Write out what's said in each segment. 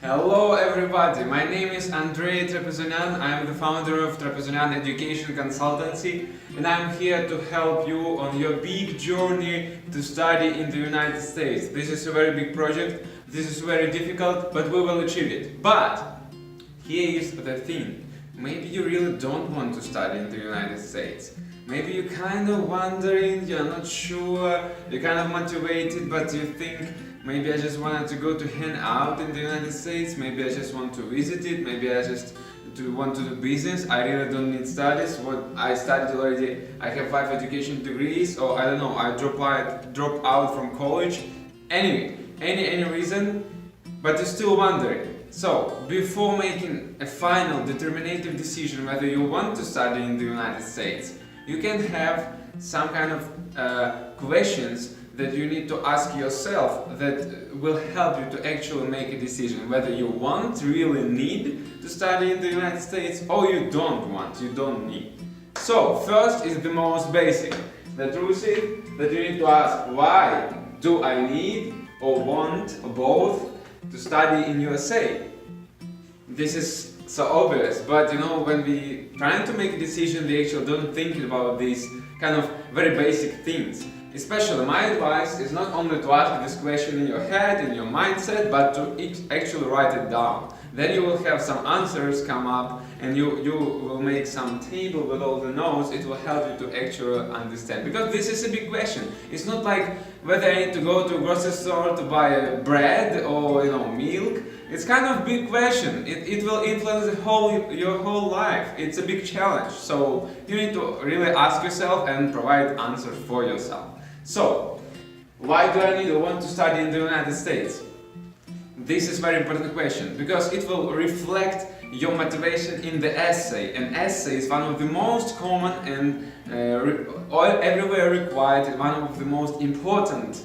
Hello everybody, my name is Andrei Trapezonian. I am the founder of Trapezonian Education Consultancy and I'm here to help you on your big journey to study in the United States. This is a very big project, this is very difficult, but we will achieve it. But here is the thing, maybe you really don't want to study in the United States. Maybe you're kind of wondering, you're not sure, you're kind of motivated, but you think maybe I just wanted to go to hang out in the United States, maybe I just want to visit it, maybe I just want to do business, I really don't need studies, what I studied already, I have 5 education degrees, or I don't know, I drop out from college. Anyway, any reason, but you're still wondering. So, before making a final determinative decision whether you want to study in the United States, you can have some kind of questions that you need to ask yourself that will help you to actually make a decision whether you really need to study in the United States or you don't need. So, first is the most basic. The truth is that you need to ask, why do I need or want or both to study in USA? This is so obvious, but you know, when we trying to make a decision, we actually don't think about these kind of very basic things. Especially my advice is not only to ask this question in your head, in your mindset, but to actually write it down. Then you will have some answers come up and you will make some table with all the notes. It will help you to actually understand. Because this is a big question. It's not like whether I need to go to a grocery store to buy bread or milk. It's kind of a big question. It will influence your whole life. It's a big challenge. So you need to really ask yourself and provide answers for yourself. So, why do I need or want to study in the United States? This is a very important question because it will reflect your motivation in the essay. An essay is one of the most common and everywhere required, one of the most important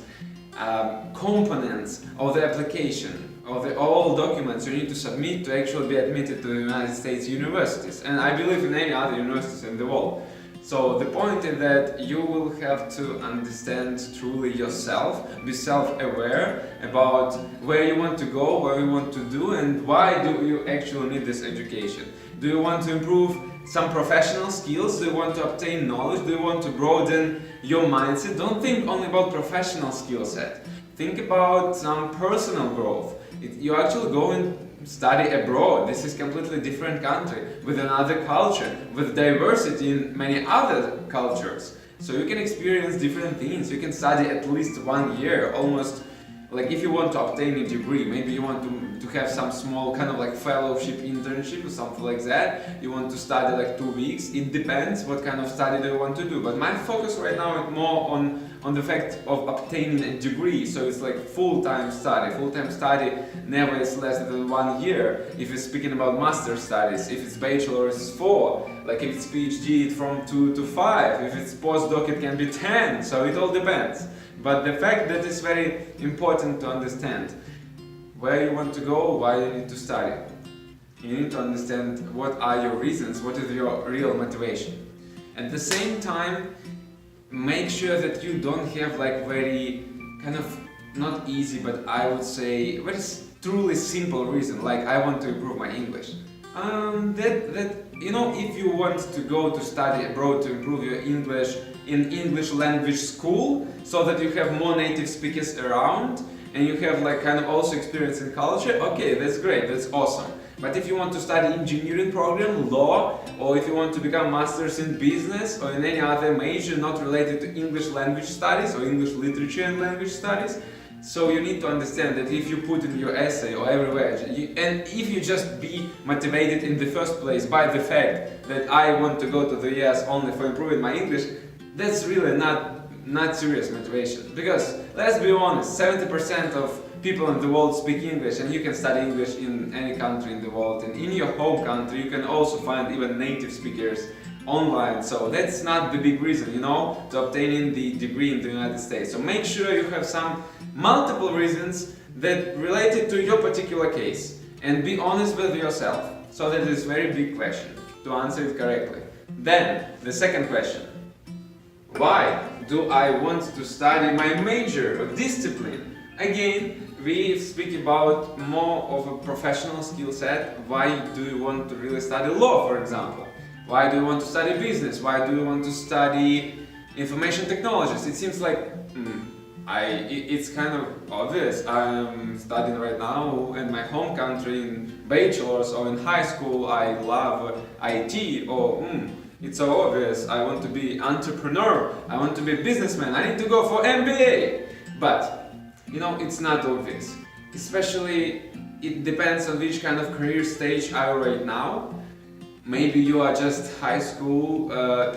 components of the application, of all documents you need to submit to actually be admitted to the United States universities, and I believe in any other universities in the world. So the point is that you will have to understand truly yourself, be self-aware about where you want to go, what you want to do, and why do you actually need this education. Do you want to improve some professional skills? Do you want to obtain knowledge? Do you want to broaden your mindset? Don't think only about professional skill set. Think about some personal growth. You actually go and study abroad. This is completely different country with another culture, with diversity in many other cultures. So you can experience different things. You can study at least 1 year, almost like if you want to obtain a degree, maybe you want to have some small kind of like fellowship internship or something like that. You want to study like 2 weeks. It depends what kind of study do you want to do. But my focus right now is more on the fact of obtaining a degree. So it's like full-time study. Full-time study never is less than 1 year. If you're speaking about master's studies, if it's bachelor's, it's 4. Like if it's PhD, it's from 2 to 5. If it's postdoc, it can be 10. So it all depends. But the fact that it's very important to understand where you want to go, why you need to study. You need to understand what are your reasons, what is your real motivation. At the same time, make sure that you don't have like very kind of not easy, but I would say very truly simple reason, like I want to improve my English. If you want to go to study abroad to improve your English in English language school, so that you have more native speakers around and you have like kind of also experience in culture, okay, that's great, that's awesome. But if you want to study engineering program, law, or if you want to become masters in business or in any other major not related to English language studies or English literature and language studies, so you need to understand that if you put in your essay or everywhere, and if you just be motivated in the first place by the fact that I want to go to the US only for improving my English, that's really not serious motivation. Because let's be honest, 70% of people in the world speak English, and you can study English in any country in the world, and in your home country you can also find even native speakers online. So that's not the big reason, to obtaining the degree in the United States. So make sure you have some multiple reasons that related to your particular case, and be honest with yourself. So that is a very big question to answer it correctly. Then the second question: why do I want to study my major or discipline? Again, we speak about more of a professional skill set. Why do you want to really study law, for example? Why do you want to study business? Why do you want to study information technologies? It seems like it's kind of obvious. I'm studying right now in my home country in bachelor's or in high school. I love IT, or it's so obvious. I want to be entrepreneur. I want to be a businessman. I need to go for MBA. But it's not obvious. Especially, it depends on which kind of career stage are you right now. Maybe you are just high school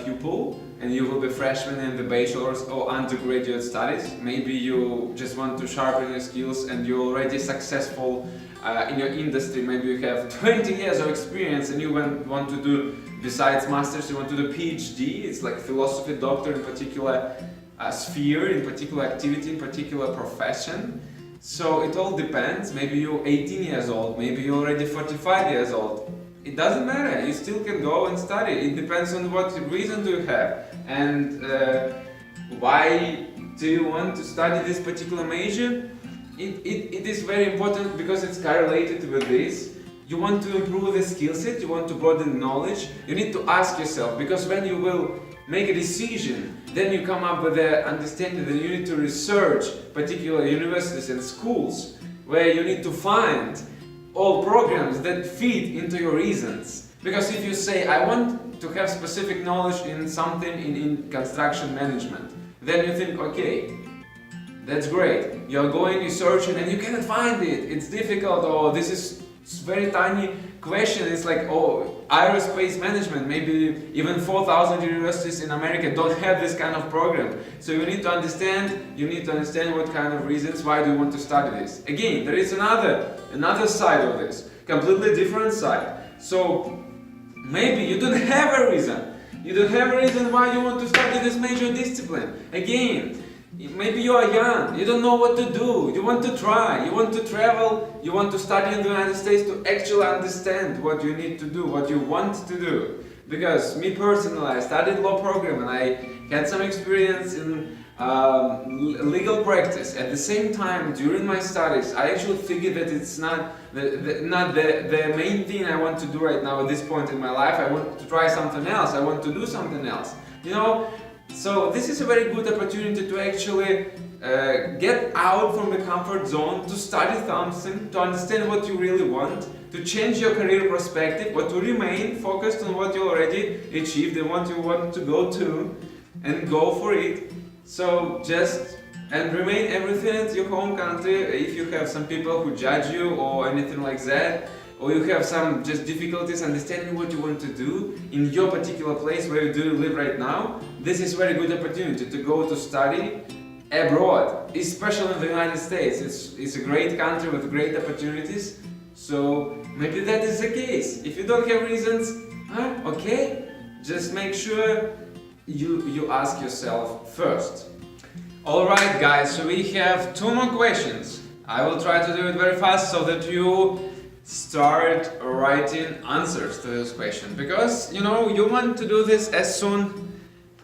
pupil and you will be freshman in the bachelor's or undergraduate studies. Maybe you just want to sharpen your skills and you're already successful in your industry. Maybe you have 20 years of experience and you want to do, besides masters, you want to do PhD. It's like philosophy doctor in particular sphere, in particular activity, in particular profession. So it all depends. Maybe you're 18 years old, maybe you're already 45 years old. It doesn't matter, you still can go and study. It depends on what reason do you have and why do you want to study this particular major. It is very important because it's correlated with this. You want to improve the skill set, you want to broaden knowledge, you need to ask yourself, because when you will make a decision, then you come up with the understanding that you need to research particular universities and schools where you need to find all programs that fit into your reasons. Because if you say, I want to have specific knowledge in something in construction management, then you think, okay, that's great. You're going, you're searching and you cannot find it. It's difficult, or this is very tiny question. It's like, oh, aerospace management, maybe even 4,000 universities in America don't have this kind of program. So you need to understand what kind of reasons, why do you want to study this. Again, there is another side of this, completely different side. So maybe you don't have a reason. You don't have a reason why you want to study this major discipline. Again, maybe you are young, you don't know what to do, you want to try, you want to travel, you want to study in the United States to actually understand what you need to do, what you want to do. Because me personally, I studied law program and I had some experience in legal practice. At the same time, during my studies, I actually figured that it's not the main thing I want to do right now at this point in my life. I want to try something else, I want to do something else. So this is a very good opportunity to actually get out from the comfort zone, to study something, to understand what you really want, to change your career perspective, but to remain focused on what you already achieved and what you want to go to, and go for it. So and remain everything at your home country. If you have some people who judge you or anything like that, or you have some just difficulties understanding what you want to do in your particular place where you do live right now, this is a very good opportunity to go to study abroad, especially in the United States. It's a great country with great opportunities, so maybe that is the case. If you don't have reasons, okay, just make sure you ask yourself first. Alright guys, so we have 2 more questions. I will try to do it very fast so that you start writing answers to this question, because you want to do this as soon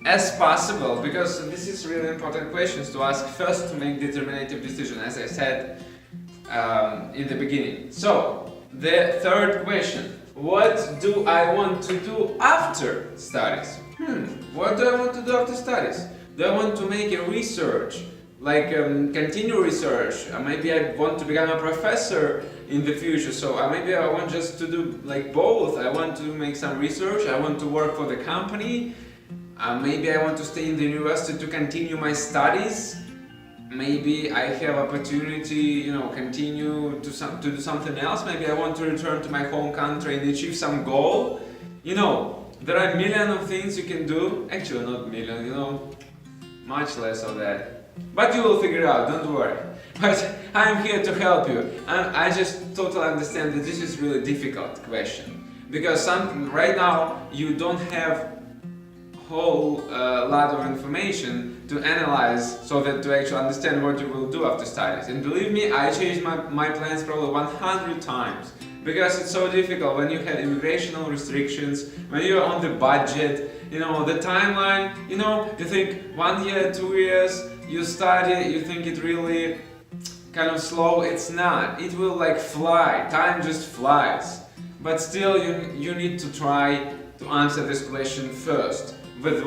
as possible, because this is really important questions to ask first to make determinative decision, as I said in the beginning. So the third question: what do I want to do after studies? What do I want to do after studies? Do I want to make a research, like continue research? Maybe I want to become a professor in the future, so maybe I want just to do like both. I want to make some research, I want to work for the company, maybe I want to stay in the university to continue my studies, maybe I have opportunity, continue to do something else, maybe I want to return to my home country and achieve some goal. There are a million of things you can do, actually not million, much less of that. But you will figure it out, don't worry. But I'm here to help you. I just totally understand that this is really difficult question. Because right now you don't have whole lot of information to analyze so that to actually understand what you will do after studies. And believe me, I changed my plans probably 100 times. Because it's so difficult when you have immigrational restrictions, when you're on the budget, the timeline, you think 1 year, 2 years, you study, you think it really kind of slow. It's not. It will like fly. Time just flies. But still, you need to try to answer this question first with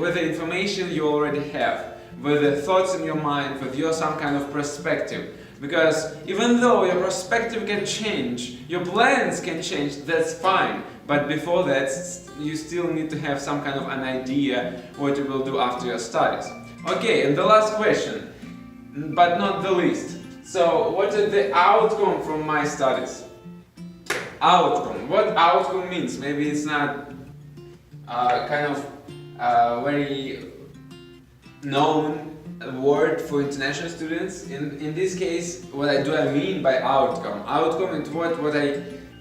with the information you already have, with the thoughts in your mind, with your some kind of perspective. Because even though your perspective can change, your plans can change, that's fine. But before that, you still need to have some kind of an idea what you will do after your studies. Okay, and the last question, but not the least. So, what is the outcome from my studies? Outcome. What outcome means? Maybe it's not kind of very known word for international students. In this case, what I mean by outcome? Outcome is what I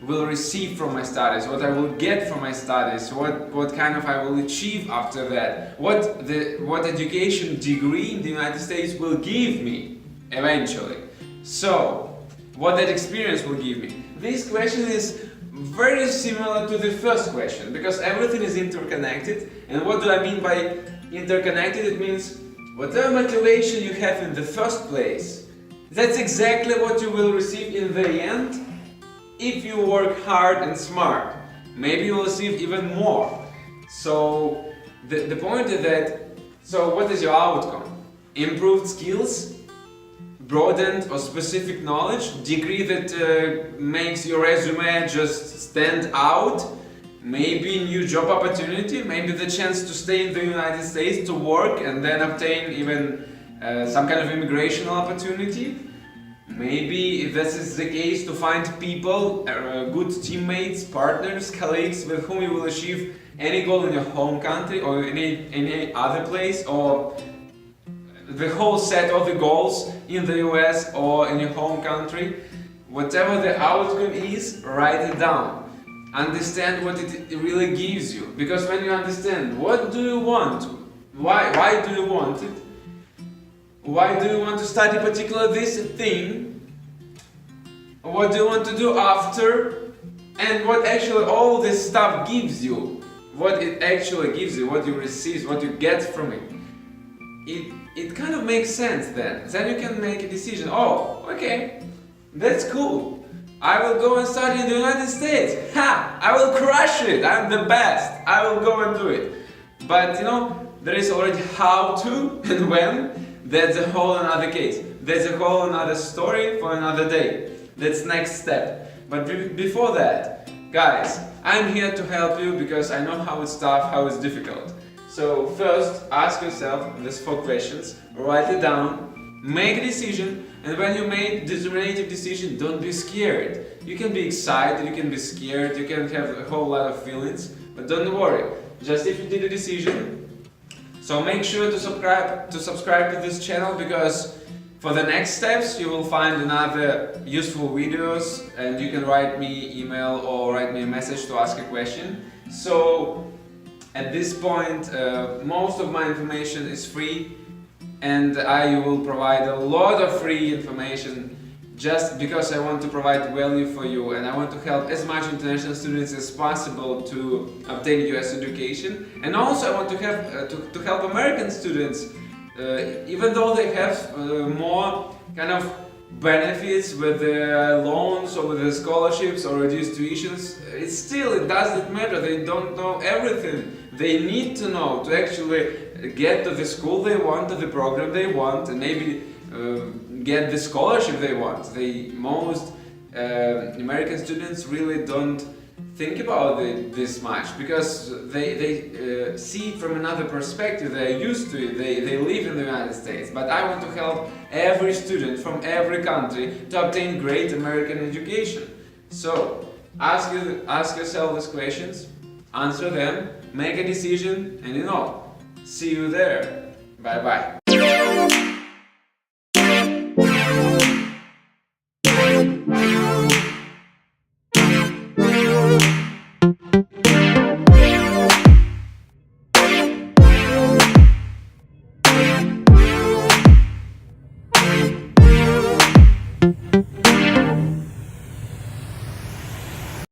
will receive from my studies, what I will get from my studies, what kind of I will achieve after that, what education degree in the United States will give me eventually. So, what that experience will give me. This question is very similar to the first question because everything is interconnected. And what do I mean by interconnected? It means whatever motivation you have in the first place, that's exactly what you will receive in the end if you work hard and smart. Maybe you will receive even more. So the point is that, so what is your outcome? Improved skills, broadened or specific knowledge, degree that makes your resume just stand out, maybe new job opportunity, maybe the chance to stay in the United States to work and then obtain even some kind of immigration opportunity. Maybe if this is the case, to find people, good teammates, partners, colleagues with whom you will achieve any goal in your home country or in any other place, or the whole set of the goals in the US or in your home country. Whatever the outcome is, write it down. Understand what it really gives you. Because when you understand what do you want, why do you want it, why do you want to study particular this thing, what do you want to do after, and what actually all this stuff gives you, what it actually gives you, what you receive, what you get from it. It kind of makes sense then. Then you can make a decision. Oh, okay, that's cool. I will go and study in the United States. Ha! I will crush it. I'm the best. I will go and do it. But you know, there is already how to and when. That's a whole another case. That's a whole another story for another day. That's next step. But before that, guys, I'm here to help you because I know how it's tough, how it's difficult. So first, ask yourself these 4 questions, write it down, make a decision, and when you make determinative decision, don't be scared. You can be excited, you can be scared, you can have a whole lot of feelings, but don't worry. Just if you did a decision. So make sure to subscribe to this channel, because for the next steps you will find another useful videos, and you can write me email or write me a message to ask a question. So at this point, most of my information is free, and I will provide a lot of free information just because I want to provide value for you, and I want to help as much international students as possible to obtain US education. And also I want to have to help American students, even though they have more kind of benefits with the loans or with the scholarships or reduced tuitions. It doesn't matter. They don't know everything they need to know to actually get to the school they want, to the program they want, and maybe get the scholarship they want. Most American students really don't think about it this much because they see it from another perspective. They're used to it. They live in the United States. But I want to help every student from every country to obtain great American education. So ask yourself these questions, answer them, make a decision, and see you there. Bye bye.